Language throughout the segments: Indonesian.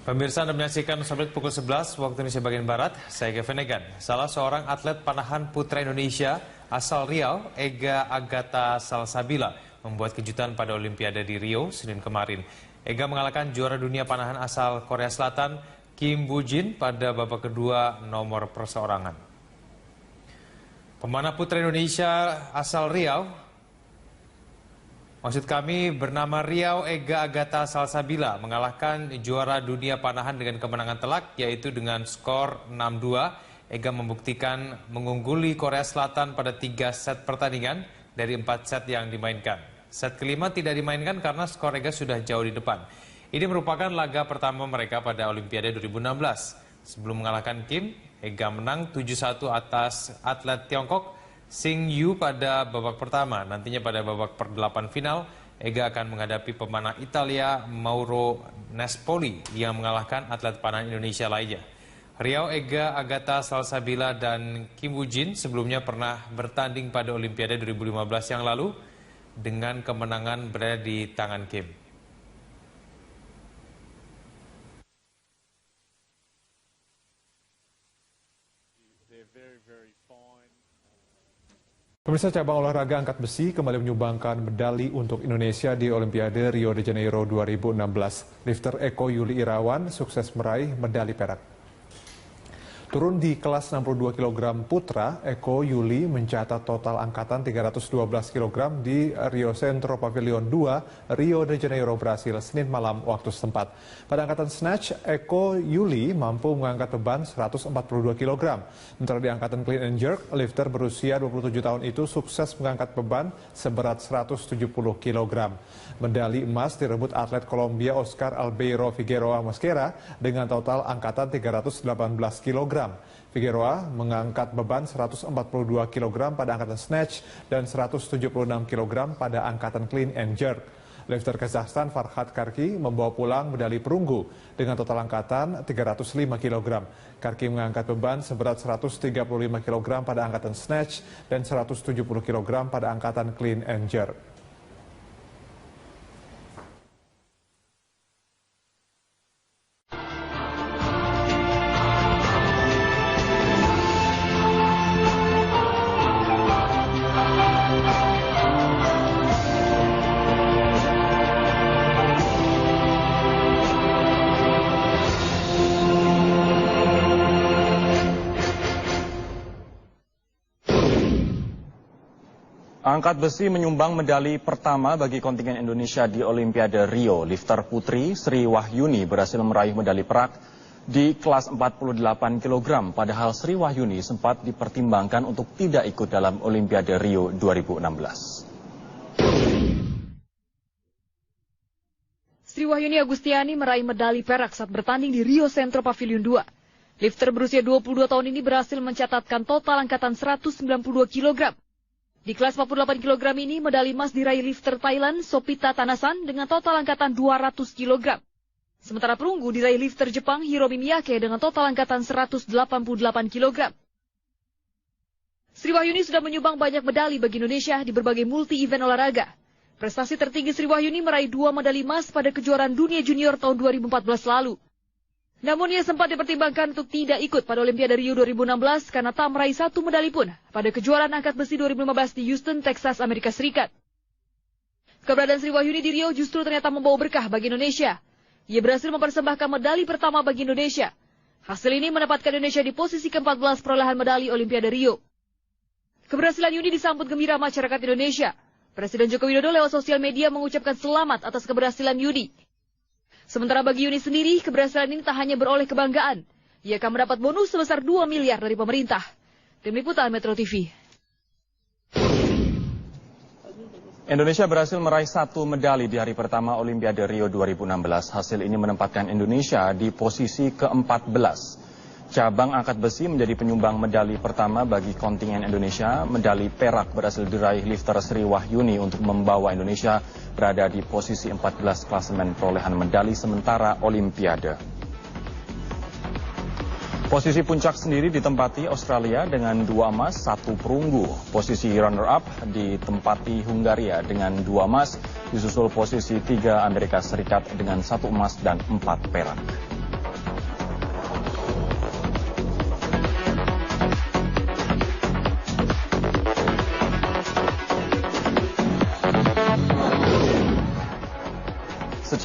Pemirsa, Anda menyaksikan Nusabrit pukul 11 waktu Indonesia bagian Barat. Saya Kevin Egan. Salah seorang atlet panahan putra Indonesia asal Riau, Ega Agatha Salsabila, membuat kejutan pada Olimpiade di Rio Senin kemarin. Ega mengalahkan juara dunia panahan asal Korea Selatan, Kim Boo-jin, pada babak kedua nomor perseorangan. Pemanah putra Indonesia asal Riau, bernama Riau Ega Agatha Salsabila, mengalahkan juara dunia panahan dengan kemenangan telak, yaitu dengan skor 6-2. Ega membuktikan mengungguli Korea Selatan pada 3 set pertandingan dari 4 set yang dimainkan. Set kelima tidak dimainkan karena skor Ega sudah jauh di depan. Ini merupakan laga pertama mereka pada Olimpiade 2016. Sebelum mengalahkan Kim, Ega menang 7-1 atas atlet Tiongkok Xing Yu pada babak pertama. Nantinya pada babak per-8 final, Ega akan menghadapi pemanah Italia Mauro Nespoli yang mengalahkan atlet panahan Indonesia lainnya. Riau Ega Agatha Salsabila dan Kim Boo-jin sebelumnya pernah bertanding pada Olimpiade 2015 yang lalu dengan kemenangan berada di tangan Kim. Pemirsa, cabang olahraga angkat besi kembali menyumbangkan medali untuk Indonesia di Olimpiade Rio de Janeiro 2016. Lifter Eko Yuli Irawan sukses meraih medali perak. Turun di kelas 62 kg putra, Eko Yuli mencatat total angkatan 312 kg di Rio Centro Pavilion 2, Rio de Janeiro, Brasil, Senin malam waktu setempat. Pada angkatan snatch, Eko Yuli mampu mengangkat beban 142 kg. Sementara di angkatan clean and jerk, lifter berusia 27 tahun itu sukses mengangkat beban seberat 170 kg. Medali emas direbut atlet Kolombia Oscar Albeiro Figueroa Mosquera dengan total angkatan 318 kg. Figueroa mengangkat beban 142 kg pada angkatan snatch dan 176 kg pada angkatan clean and jerk. Lifter Kazakhstan Farhad Karki membawa pulang medali perunggu dengan total angkatan 305 kg. Karki mengangkat beban seberat 135 kg pada angkatan snatch dan 170 kg pada angkatan clean and jerk. Angkat besi menyumbang medali pertama bagi kontingen Indonesia di Olimpiade Rio. Lifter putri Sri Wahyuni berhasil meraih medali perak di kelas 48 kg. Padahal Sri Wahyuni sempat dipertimbangkan untuk tidak ikut dalam Olimpiade Rio 2016. Sri Wahyuni Agustiani meraih medali perak saat bertanding di Rio Centro Pavilion 2. Lifter berusia 22 tahun ini berhasil mencatatkan total angkatan 192 kg. Di kelas 48 kg ini, medali emas diraih lifter Thailand Sopita Thanasan dengan total angkatan 200 kg. Sementara perunggu diraih lifter Jepang Hiromi Miyake dengan total angkatan 188 kg. Sri Wahyuni sudah menyumbang banyak medali bagi Indonesia di berbagai multi-event olahraga. Prestasi tertinggi Sri Wahyuni meraih 2 medali emas pada kejuaraan dunia junior tahun 2014 lalu. Namun ia sempat dipertimbangkan untuk tidak ikut pada Olimpiade Rio 2016 karena tak meraih 1 medali pun pada kejuaraan angkat besi 2015 di Houston, Texas, Amerika Serikat. Keberadaan Sri Wahyuni di Rio justru ternyata membawa berkah bagi Indonesia. Ia berhasil mempersembahkan medali pertama bagi Indonesia. Hasil ini menempatkan Indonesia di posisi ke-14 perolehan medali Olimpiade Rio. Keberhasilan Yuni disambut gembira masyarakat Indonesia. Presiden Joko Widodo lewat sosial media mengucapkan selamat atas keberhasilan Yuni. Sementara bagi Yuni sendiri, keberhasilan ini tak hanya beroleh kebanggaan. Ia akan mendapat bonus sebesar 2 miliar dari pemerintah. Tim Liputan Metro TV. Indonesia berhasil meraih 1 medali di hari pertama Olimpiade Rio 2016. Hasil ini menempatkan Indonesia di posisi ke-14. Cabang angkat besi menjadi penyumbang medali pertama bagi kontingen Indonesia. Medali perak berhasil diraih lifter Sri Wahyuni untuk membawa Indonesia berada di posisi 14 klasemen perolehan medali sementara Olimpiade. Posisi puncak sendiri ditempati Australia dengan 2 emas, 1 perunggu. Posisi runner-up ditempati Hungaria dengan 2 emas, disusul posisi 3 Amerika Serikat dengan 1 emas dan 4 perak.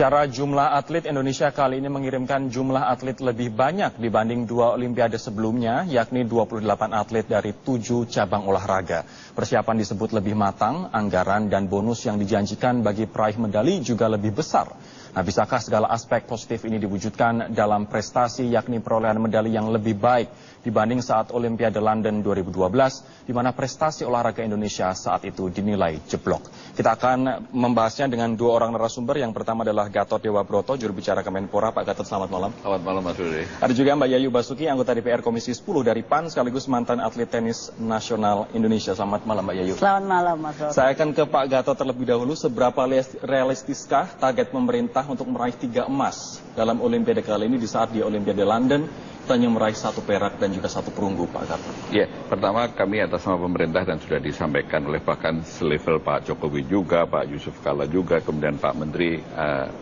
Secara jumlah atlet, Indonesia kali ini mengirimkan jumlah atlet lebih banyak dibanding 2 Olimpiade sebelumnya, yakni 28 atlet dari 7 cabang olahraga. Persiapan disebut lebih matang, anggaran dan bonus yang dijanjikan bagi peraih medali juga lebih besar. Nah, bisakah segala aspek positif ini diwujudkan dalam prestasi, yakni perolehan medali yang lebih baik dibanding saat Olimpiade London 2012, di mana prestasi olahraga Indonesia saat itu dinilai jeblok. Kita akan membahasnya dengan 2 orang narasumber. Yang pertama adalah Gatot Dewa Broto, juru bicara Kemenpora. Pak Gatot, selamat malam. Selamat malam, Mas Rudi. Ada juga Mbak Yayu Basuki, anggota DPR Komisi 10 dari PAN, sekaligus mantan atlet tenis nasional Indonesia. Selamat malam, Mbak Yayu. Selamat malam, Mas Rudi. Saya akan ke Pak Gatot terlebih dahulu. Seberapa realistiskah target pemerintah untuk meraih 3 emas dalam Olimpiade kali ini, di saat di Olimpiade London kita hanya meraih 1 perak dan juga 1 perunggu, Pak Gatot? Ya, pertama kami atas nama pemerintah dan sudah disampaikan oleh bahkan selevel Pak Jokowi juga, Pak Yusuf Kala juga, kemudian Pak Menteri,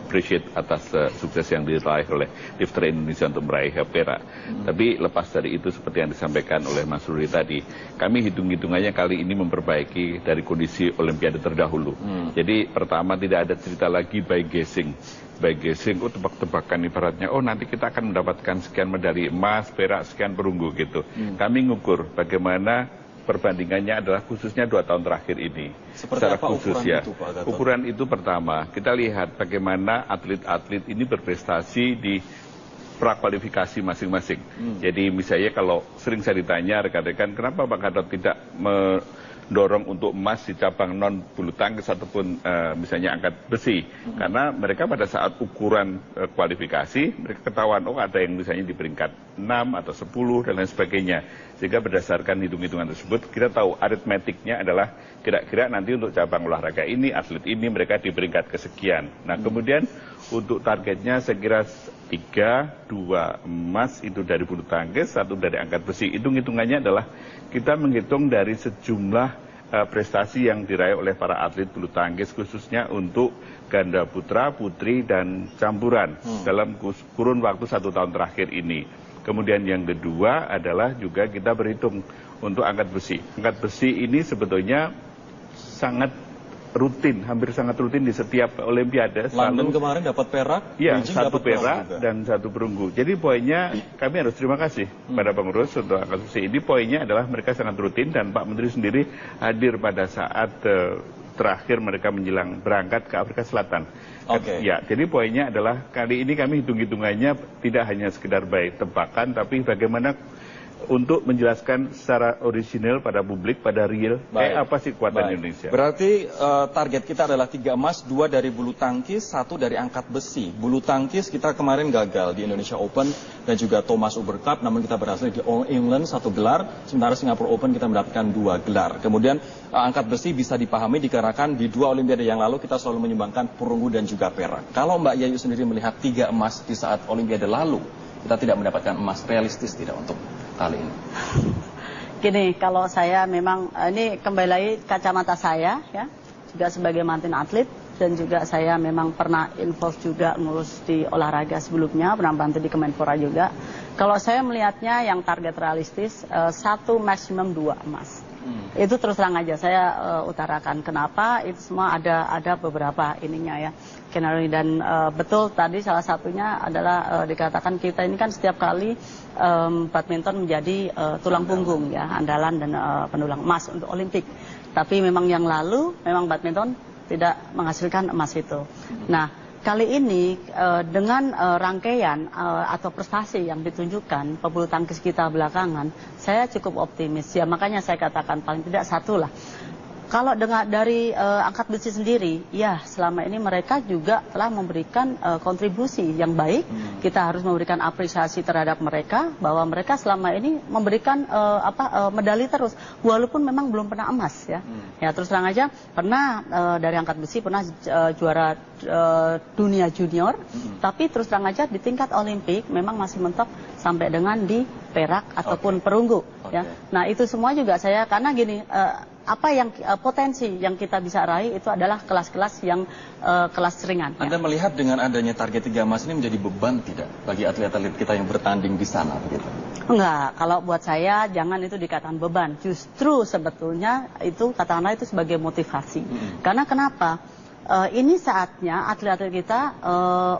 appreciate atas sukses yang diraih oleh lifter Indonesia untuk meraih perak. Tapi lepas dari itu, seperti yang disampaikan oleh Mas Rudi tadi, kami hitung-hitungannya kali ini memperbaiki dari kondisi Olimpiade terdahulu. Jadi pertama, tidak ada cerita lagi by guessing, tebak-tebakan ibaratnya, oh nanti kita akan mendapatkan sekian medali emas, perak, sekian perunggu gitu. Kami ngukur bagaimana perbandingannya adalah khususnya 2 tahun terakhir ini. Seperti apa khusus, ukuran ya. itu, Pak Gatot? Ukuran itu pertama, kita lihat bagaimana atlet-atlet ini berprestasi di prakualifikasi masing-masing. Jadi misalnya kalau sering saya ditanya rekan-rekan, kenapa Pak Gatot tidak dorong untuk emas di cabang non bulu tangkis ataupun misalnya angkat besi, karena mereka pada saat ukuran kualifikasi mereka ketahuan, oh ada yang misalnya di peringkat 6 atau 10 dan lain sebagainya, sehingga berdasarkan hitung-hitungan tersebut kita tahu aritmetiknya adalah kira-kira nanti untuk cabang olahraga ini, atlet ini mereka di peringkat kesekian. Nah kemudian untuk targetnya saya kira 2 emas itu dari bulu tangkis, 1 dari angkat besi. Hitung-hitungannya adalah kita menghitung dari sejumlah prestasi yang diraih oleh para atlet bulu tangkis, khususnya untuk ganda putra, putri, dan campuran dalam kurun waktu 1 tahun terakhir ini. Kemudian yang kedua adalah juga kita berhitung untuk angkat besi. Angkat besi ini sebetulnya sangat rutin, hampir sangat rutin di setiap Olimpiade. London kemarin dapat perak, ya, Beijing 1 dapat perak juga, dan 1 perunggu. Jadi poinnya kami harus terima kasih pada pengurus untuk angkat besi ini. Poinnya adalah mereka sangat rutin dan Pak Menteri sendiri hadir pada saat terakhir mereka menjelang berangkat ke Afrika Selatan. Ya, jadi poinnya adalah kali ini kami hitung-hitungannya tidak hanya sekedar by tebakan, tapi bagaimana untuk menjelaskan secara orisinal pada publik, pada real, apa sih kekuatan Indonesia. Berarti target kita adalah 3 emas, 2 dari bulu tangkis, 1 dari angkat besi. Bulu tangkis kita kemarin gagal di Indonesia Open dan juga Thomas Uber Cup, namun kita berhasil di All England 1 gelar, sementara Singapore Open kita mendapatkan 2 gelar. Kemudian angkat besi bisa dipahami dikarenakan di 2 Olimpiade yang lalu kita selalu menyumbangkan perunggu dan juga perak. Kalau Mbak Yayu sendiri melihat 3 emas di saat Olimpiade lalu, kita tidak mendapatkan emas, realistis tidak untuk kali ini? Gini, kalau saya memang, ini kembali lagi kacamata saya, ya, juga sebagai mantan atlet, dan juga saya memang pernah involve juga ngurus di olahraga sebelumnya, pernah bantu di Kemenpora juga. Kalau saya melihatnya yang target realistis, 1 maksimum 2 emas. Itu terus terang aja saya utarakan. Kenapa? Itu semua ada beberapa ininya ya, skenario. Dan betul tadi salah satunya adalah dikatakan kita ini kan setiap kali badminton menjadi tulang punggung ya, andalan dan pendulang emas untuk Olimpik. Tapi memang yang lalu memang badminton tidak menghasilkan emas itu. Nah, kali ini dengan rangkaian atau prestasi yang ditunjukkan pebulu tangkis kita belakangan, saya cukup optimis. Ya makanya saya katakan paling tidak 1 lah. Kalau dari angkat besi sendiri, ya selama ini mereka juga telah memberikan kontribusi yang baik. Kita harus memberikan apresiasi terhadap mereka bahwa mereka selama ini memberikan medali terus, walaupun memang belum pernah emas ya. Ya terus terang aja pernah dari angkat besi pernah juara dunia junior, tapi terus terang aja di tingkat Olimpik memang masih mentok sampai dengan di perak ataupun perunggu. Ya. Nah itu semua juga saya karena gini. Apa yang potensi yang kita bisa raih itu adalah kelas-kelas yang kelas ringan. Anda melihat dengan adanya target 3 emas ini menjadi beban tidak bagi atlet-atlet kita yang bertanding di sana begitu? Enggak, kalau buat saya jangan itu dikatakan beban. Justru sebetulnya itu katakanlah itu sebagai motivasi. Karena kenapa? ini saatnya atlet-atlet kita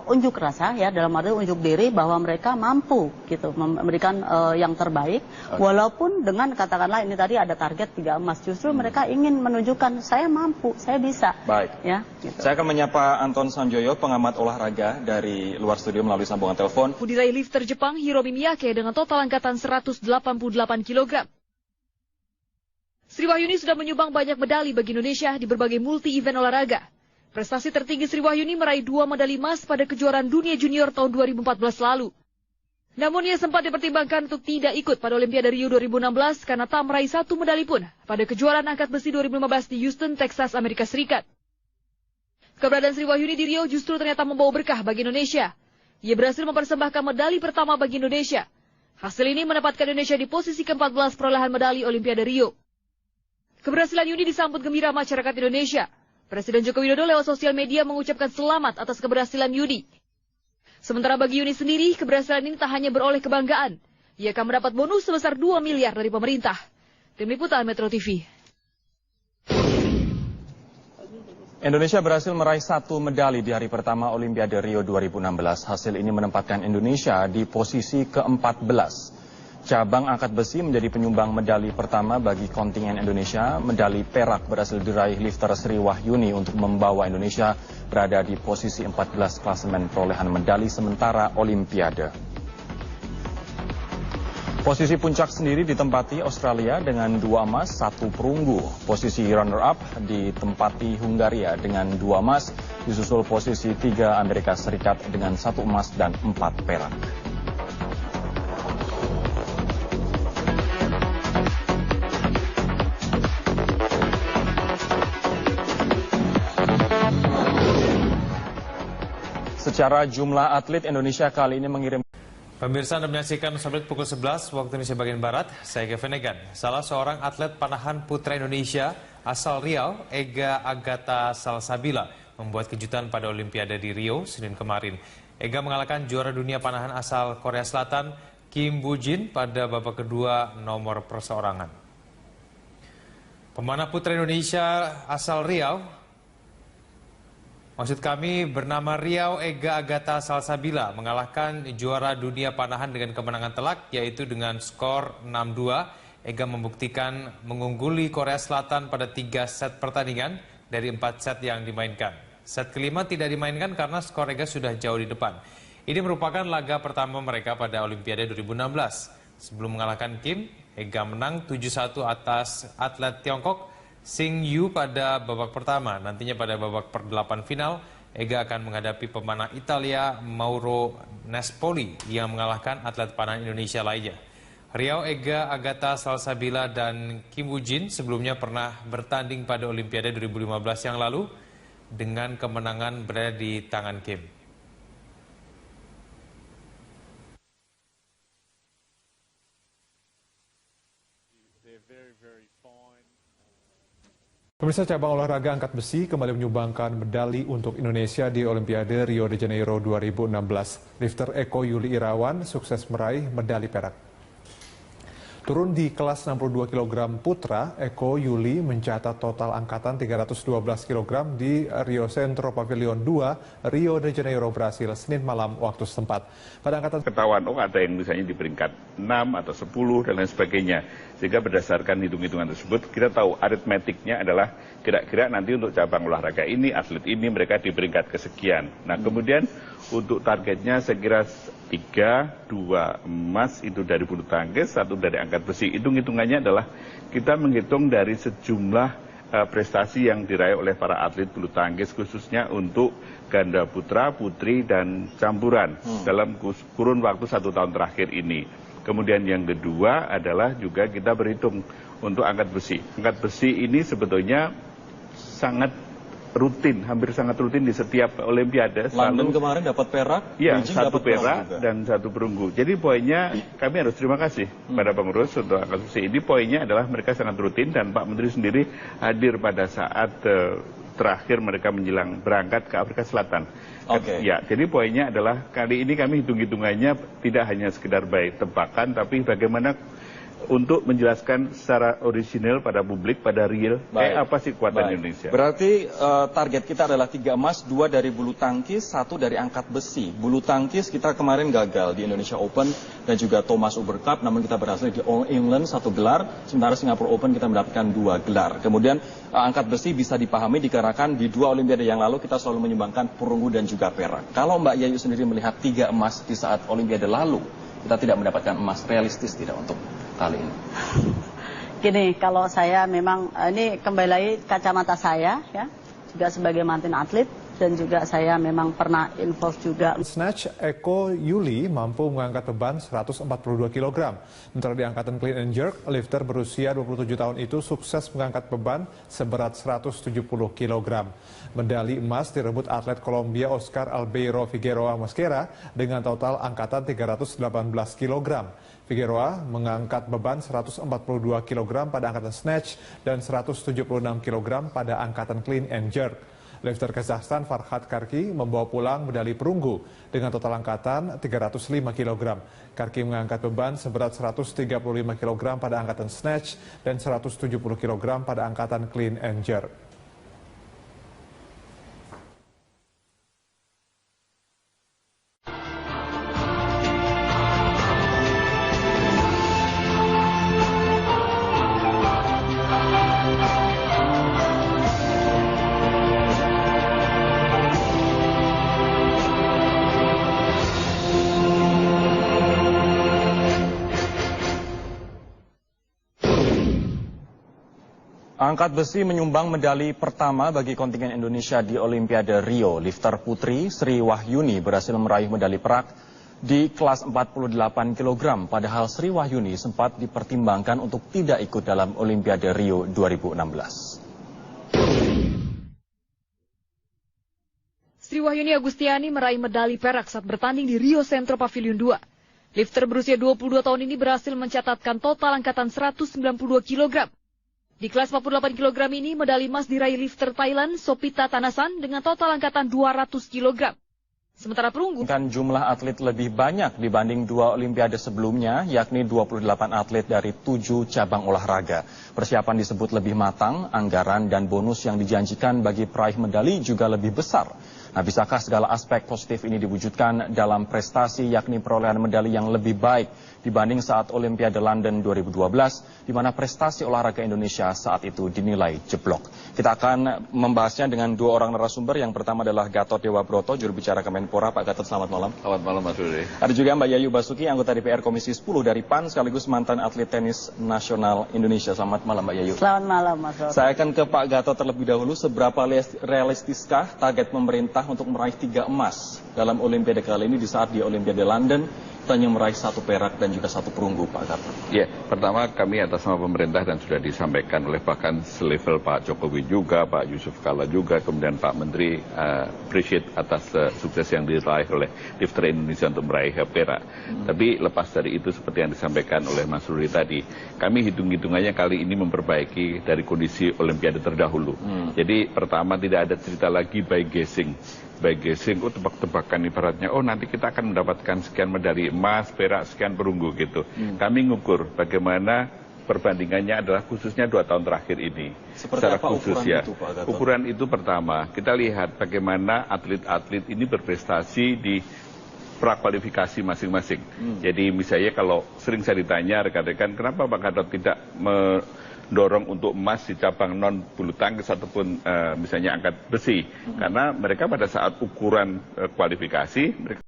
unjuk rasa ya, dalam arti unjuk diri bahwa mereka mampu gitu memberikan yang terbaik, walaupun dengan katakanlah ini tadi ada target 3 emas, justru mereka ingin menunjukkan saya mampu, saya bisa. Baik. Ya, gitu. Saya akan menyapa Anton Sanjoyo, pengamat olahraga dari luar studio melalui sambungan telepon. Diraih lifter Jepang Hiromi Miyake dengan total angkatan 188 kg. Sri Wahyuni sudah menyumbang banyak medali bagi Indonesia di berbagai multi-event olahraga. Prestasi tertinggi Sri Wahyuni meraih 2 medali emas pada kejuaraan dunia junior tahun 2014 lalu. Namun ia sempat dipertimbangkan untuk tidak ikut pada Olimpiade Rio 2016 karena tak meraih 1 medali pun pada kejuaraan angkat besi 2015 di Houston, Texas, Amerika Serikat. Keberadaan Sri Wahyuni di Rio justru ternyata membawa berkah bagi Indonesia. Ia berhasil mempersembahkan medali pertama bagi Indonesia. Hasil ini menempatkan Indonesia di posisi ke-14 perolehan medali Olimpiade Rio. Keberhasilan Yuni disambut gembira masyarakat Indonesia. Presiden Joko Widodo lewat sosial media mengucapkan selamat atas keberhasilan Yuni. Sementara bagi Yuni sendiri, keberhasilan ini tak hanya beroleh kebanggaan. Ia akan mendapat bonus sebesar 2 miliar dari pemerintah. Tim Liputan Metro TV. Indonesia berhasil meraih 1 medali di hari pertama Olimpiade Rio 2016. Hasil ini menempatkan Indonesia di posisi ke-14. Cabang angkat besi menjadi penyumbang medali pertama bagi kontingen Indonesia. Medali perak berhasil diraih lifter Sri Wahyuni untuk membawa Indonesia berada di posisi 14 klasemen perolehan medali sementara Olimpiade. Posisi puncak sendiri ditempati Australia dengan 2 emas, 1 perunggu. Posisi runner-up ditempati Hungaria dengan 2 emas, disusul posisi 3 Amerika Serikat dengan 1 emas dan 4 perak. Secara jumlah atlet, Indonesia kali ini mengirim. Pemirsa, Anda menyaksikan Sabit pukul 11 waktu Indonesia bagian Barat. Saya Kevin Egan. Salah seorang atlet panahan putra Indonesia asal Riau, Ega Agatha Salsabila, membuat kejutan pada Olimpiade di Rio Senin kemarin. Ega mengalahkan juara dunia panahan asal Korea Selatan, Kim Bujin, pada babak kedua nomor perseorangan. Pemanah putra Indonesia asal Riau, bernama Riau Ega Agatha Salsabila, mengalahkan juara dunia panahan dengan kemenangan telak, yaitu dengan skor 6-2. Ega membuktikan mengungguli Korea Selatan pada 3 set pertandingan dari 4 set yang dimainkan. Set kelima tidak dimainkan karena skor Ega sudah jauh di depan. Ini merupakan laga pertama mereka pada Olimpiade 2016. Sebelum mengalahkan Kim, Ega menang 7-1 atas atlet Tiongkok Xing Yu pada babak pertama. Nantinya pada babak per-8 final, Ega akan menghadapi pemanah Italia Mauro Nespoli yang mengalahkan atlet panahan Indonesia lainnya. Riau Ega Agatha Salsabila dan Kim Woo-jin sebelumnya pernah bertanding pada Olimpiade 2015 yang lalu dengan kemenangan berada di tangan Kim. Pemirsa, cabang olahraga angkat besi kembali menyumbangkan medali untuk Indonesia di Olimpiade Rio de Janeiro 2016. Lifter Eko Yuli Irawan sukses meraih medali perak. Turun di kelas 62 kg putra, Eko Yuli mencatat total angkatan 312 kg di Rio Centro Pavilion 2, Rio de Janeiro, Brasil, Senin malam waktu setempat. Pada angkatan ketahuan, ada yang misalnya di peringkat 6 atau 10 dan lain sebagainya. Sehingga berdasarkan hitung-hitungan tersebut, kita tahu aritmetiknya adalah kira-kira nanti untuk cabang olahraga ini, atlet ini mereka di peringkat kesekian. Nah, kemudian untuk targetnya saya kira 2 emas itu dari bulu tangkis, 1 dari angkat besi. Hitung-hitungannya adalah kita menghitung dari sejumlah prestasi yang diraih oleh para atlet bulu tangkis, khususnya untuk ganda putra, putri, dan campuran dalam kurun waktu 1 tahun terakhir ini. Kemudian yang kedua adalah juga kita berhitung untuk angkat besi. Angkat besi ini sebetulnya sangat rutin, hampir sangat rutin di setiap Olimpiade. London kemarin dapat perak, ya, Beijing 1 perak dan 1 perunggu. Jadi poinnya kami harus terima kasih pada pengurus untuk angkat besi ini. Poinnya adalah mereka sangat rutin dan Pak Menteri sendiri hadir pada saat terakhir mereka menjelang berangkat ke Afrika Selatan. Oke. Ya, jadi poinnya adalah kali ini kami hitung-hitungannya tidak hanya sekedar by tebakan, tapi bagaimana untuk menjelaskan secara orisinal pada publik, pada real, apa sih kekuatan Indonesia. Berarti target kita adalah 3 emas, 2 dari bulu tangkis, 1 dari angkat besi. Bulu tangkis kita kemarin gagal di Indonesia Open dan juga Thomas Uber Cup, namun kita berhasil di All England 1 gelar, sementara Singapore Open kita mendapatkan 2 gelar. Kemudian angkat besi bisa dipahami dikarenakan di 2 Olimpiade yang lalu kita selalu menyumbangkan perunggu dan juga perak. Kalau Mbak Yayu sendiri melihat 3 emas di saat Olimpiade lalu, kita tidak mendapatkan emas, realistis tidak untuk kali ini? Gini, kalau saya memang, ini kembali lagi kacamata saya, ya, juga sebagai mantan atlet, dan juga saya memang pernah involve juga. Snatch, Eko Yuli mampu mengangkat beban 142 kg. Sementara di angkatan clean and jerk, lifter berusia 27 tahun itu sukses mengangkat beban seberat 170 kg. Medali emas direbut atlet Kolombia Oscar Albeiro Figueroa Mosquera dengan total angkatan 318 kg. Figueroa mengangkat beban 142 kg pada angkatan snatch dan 176 kg pada angkatan clean and jerk. Lifter Kazakhstan Farhad Karki membawa pulang medali perunggu dengan total angkatan 305 kg. Karki mengangkat beban seberat 135 kg pada angkatan snatch dan 170 kg pada angkatan clean and jerk. Angkat besi menyumbang medali pertama bagi kontingen Indonesia di Olimpiade Rio. Lifter putri Sri Wahyuni berhasil meraih medali perak di kelas 48 kg. Padahal Sri Wahyuni sempat dipertimbangkan untuk tidak ikut dalam Olimpiade Rio 2016. Sri Wahyuni Agustiani meraih medali perak saat bertanding di Rio Centro Pavilion 2. Lifter berusia 22 tahun ini berhasil mencatatkan total angkatan 192 kg. Di kelas 48 kg ini, medali emas diraih lifter Thailand Sopita Thanasan dengan total angkatan 200 kg. Sementara perunggu jumlah atlet lebih banyak dibanding 2 Olimpiade sebelumnya, yakni 28 atlet dari 7 cabang olahraga. Persiapan disebut lebih matang, anggaran dan bonus yang dijanjikan bagi peraih medali juga lebih besar. Nah, bisakah segala aspek positif ini diwujudkan dalam prestasi, yakni perolehan medali yang lebih baik dibanding saat Olimpiade London 2012, di mana prestasi olahraga Indonesia saat itu dinilai jeblok. Kita akan membahasnya dengan 2 orang narasumber. Yang pertama adalah Gatot Dewa Broto, juru bicara Kemenpora. Pak Gatot, selamat malam. Selamat malam, Mas Rudi. Ada juga Mbak Yayu Basuki, anggota DPR Komisi 10 dari PAN, sekaligus mantan atlet tenis nasional Indonesia. Selamat malam, Mbak Yayu. Selamat malam, Mas Rudi. Saya akan ke Pak Gatot terlebih dahulu. Seberapa realistiskah target pemerintah untuk meraih 3 emas dalam Olimpiade kali ini, di saat di Olimpiade London hanya meraih 1 perak dan juga 1 perunggu, Pak Gatot? Ya, pertama kami atas nama pemerintah dan sudah disampaikan oleh bahkan selevel Pak Jokowi juga, Pak Yusuf Kala juga, kemudian Pak Menteri appreciate atas sukses yang diraih oleh lifter Indonesia untuk meraih perak. Tapi lepas dari itu, seperti yang disampaikan oleh Mas Rudi tadi, kami hitung-hitungannya kali ini memperbaiki dari kondisi Olimpiade terdahulu. Jadi pertama tidak ada cerita lagi by guessing, tebak-tebakan ibaratnya, oh nanti kita akan mendapatkan sekian medali emas, perak, sekian perunggu gitu. Kami ngukur bagaimana perbandingannya adalah khususnya 2 tahun terakhir ini. Secara khusus ya. Ukuran itu pertama, kita lihat bagaimana atlet-atlet ini berprestasi di prakualifikasi masing-masing. Jadi misalnya kalau sering saya ditanya rekan-rekan, kenapa Pak Gatot tidak dorong untuk emas di cabang non bulu tangkis ataupun misalnya angkat besi, karena mereka pada saat ukuran kualifikasi mereka